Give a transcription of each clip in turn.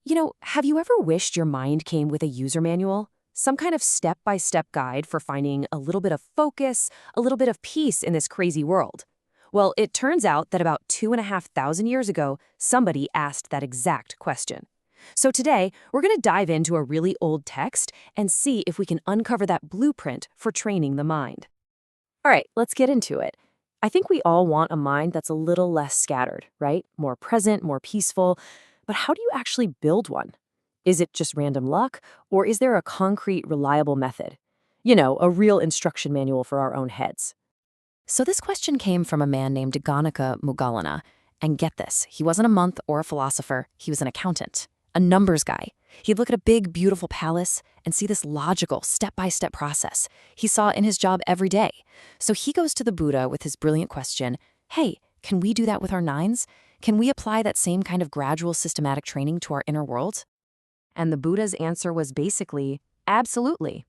Have you ever wished your mind came with a user manual? Some kind of step-by-step guide for finding a little bit of focus, a little bit of peace in this crazy world? Well, it turns out that about 2,500 years ago, somebody asked that exact question. So today, we're going to dive into a really old text and see if we can uncover that blueprint for training the mind. All right, let's get into it. I think we all want a mind that's a little less scattered, right? More present, more peaceful. But how do you actually build one? Is it just random luck, or is there a concrete, reliable method? A real instruction manual for our own heads. So this question came from a man named Gaṇakamoggallāna. And get this, he wasn't a monk or a philosopher, he was an accountant, a numbers guy. He'd look at a big, beautiful palace and see this logical, step-by-step process he saw in his job every day. So he goes to the Buddha with his brilliant question, hey, can we do that with our nines? Can we apply that same kind of gradual, systematic training to our inner world? And the Buddha's answer was basically, absolutely.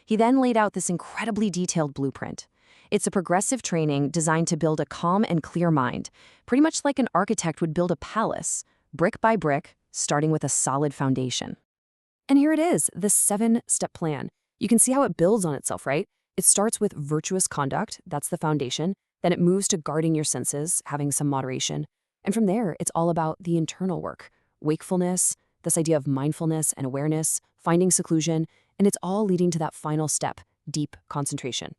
He then laid out this incredibly detailed blueprint. It's a progressive training designed to build a calm and clear mind, pretty much like an architect would build a palace, brick by brick, starting with a solid foundation. And here it is, the 7-step plan. You can see how it builds on itself, right? It starts with virtuous conduct, that's the foundation. Then it moves to guarding your senses, having some moderation. And from there, it's all about the internal work, wakefulness, this idea of mindfulness and awareness, finding seclusion, and it's all leading to that final step, deep concentration.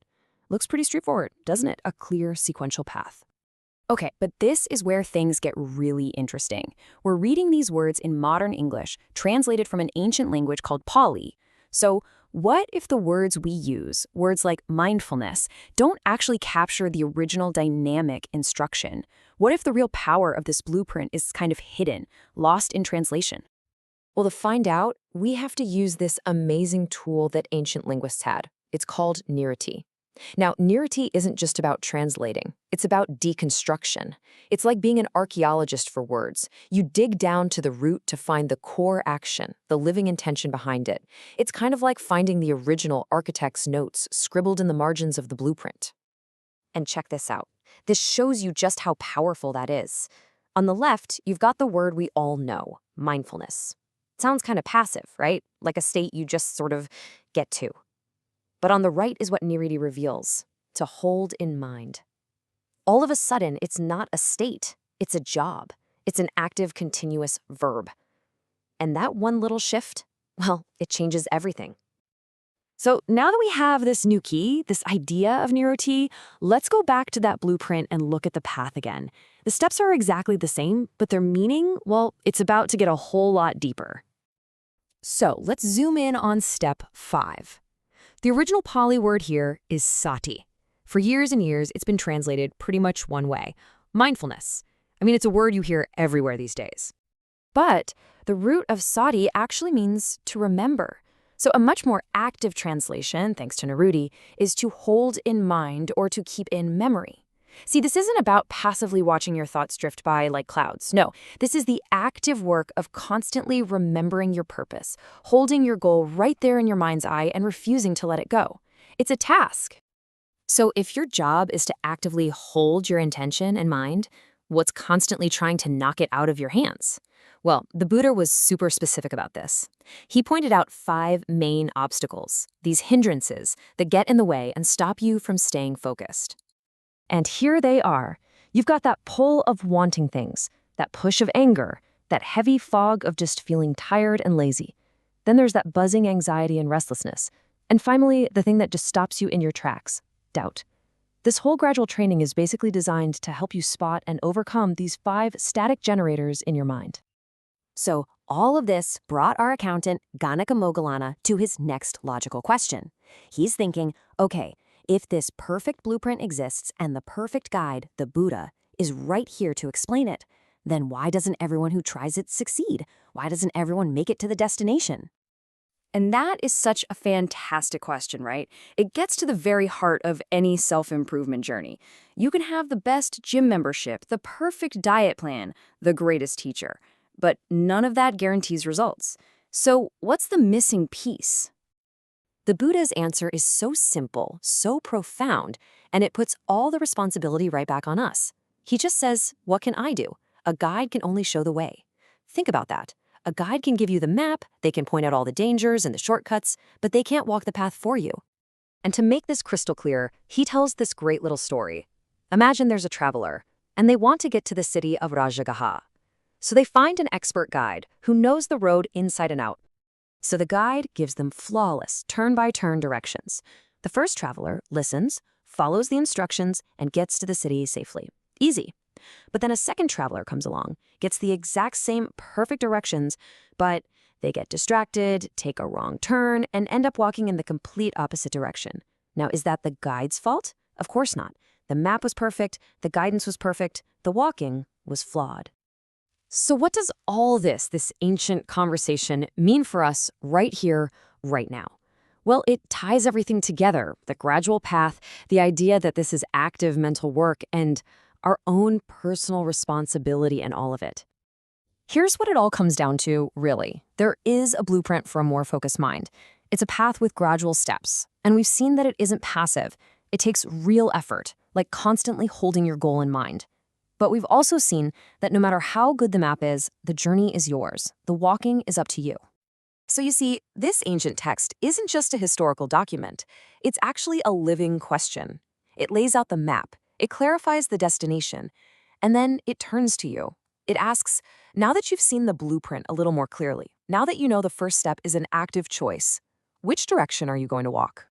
Looks pretty straightforward, doesn't it? A clear sequential path. Okay, but this is where things get really interesting. We're reading these words in modern English, translated from an ancient language called Pali. So what if the words we use, words like mindfulness, don't actually capture the original dynamic instruction? What if the real power of this blueprint is kind of hidden, lost in translation? Well, to find out, we have to use this amazing tool that ancient linguists had. It's called nirvana. Now, nirvana isn't just about translating. It's about deconstruction. It's like being an archaeologist for words. You dig down to the root to find the core action, the living intention behind it. It's kind of like finding the original architect's notes scribbled in the margins of the blueprint. And check this out. This shows you just how powerful that is. On the left, you've got the word we all know, mindfulness. It sounds kind of passive, right? Like a state you just sort of get to. But on the right is what nirvana reveals, to hold in mind. All of a sudden, it's not a state, it's a job. It's an active, continuous verb. And that one little shift, well, it changes everything. So now that we have this new key, this idea of nirvana, let's go back to that blueprint and look at the path again. The steps are exactly the same, but their meaning, well, it's about to get a whole lot deeper. So let's zoom in on step 5. The original Pali word here is sati. For years and years, it's been translated pretty much one way, mindfulness. I mean, it's a word you hear everywhere these days. But the root of sati actually means to remember. So a much more active translation, thanks to Neruti, is to hold in mind or to keep in memory. See, this isn't about passively watching your thoughts drift by like clouds. No, this is the active work of constantly remembering your purpose, holding your goal right there in your mind's eye and refusing to let it go. It's a task. So if your job is to actively hold your intention in mind, what's constantly trying to knock it out of your hands? Well, the Buddha was super specific about this. He pointed out 5 main obstacles, these hindrances that get in the way and stop you from staying focused. And here they are. You've got that pull of wanting things, that push of anger, that heavy fog of just feeling tired and lazy. Then there's that buzzing anxiety and restlessness. And finally, the thing that just stops you in your tracks, doubt. This whole gradual training is basically designed to help you spot and overcome these 5 static generators in your mind. So all of this brought our accountant, Gaṇakamoggallāna, to his next logical question. He's thinking, okay, if this perfect blueprint exists and the perfect guide, the Buddha, is right here to explain it, then why doesn't everyone who tries it succeed? Why doesn't everyone make it to the destination? And that is such a fantastic question, right? It gets to the very heart of any self-improvement journey. You can have the best gym membership, the perfect diet plan, the greatest teacher, but none of that guarantees results. So what's the missing piece? The Buddha's answer is so simple, so profound, and it puts all the responsibility right back on us. He just says, what can I do? A guide can only show the way. Think about that. A guide can give you the map, they can point out all the dangers and the shortcuts, but they can't walk the path for you. And to make this crystal clear, he tells this great little story. Imagine there's a traveler, and they want to get to the city of Rajagaha. So they find an expert guide who knows the road inside and out. So the guide gives them flawless, turn-by-turn directions. The first traveler listens, follows the instructions, and gets to the city safely. Easy. But then a second traveler comes along, gets the exact same perfect directions, but they get distracted, take a wrong turn, and end up walking in the complete opposite direction. Now, is that the guide's fault? Of course not. The map was perfect, the guidance was perfect, the walking was flawed. So what does all this ancient conversation, mean for us right here, right now? Well, it ties everything together, the gradual path, the idea that this is active mental work, and our own personal responsibility in all of it. Here's what it all comes down to, really. There is a blueprint for a more focused mind. It's a path with gradual steps, and we've seen that it isn't passive. It takes real effort, like constantly holding your goal in mind. But we've also seen that no matter how good the map is, the journey is yours. The walking is up to you. So you see, this ancient text isn't just a historical document. It's actually a living question. It lays out the map, it clarifies the destination, and then it turns to you. It asks, now that you've seen the blueprint a little more clearly, now that you know the first step is an active choice, which direction are you going to walk?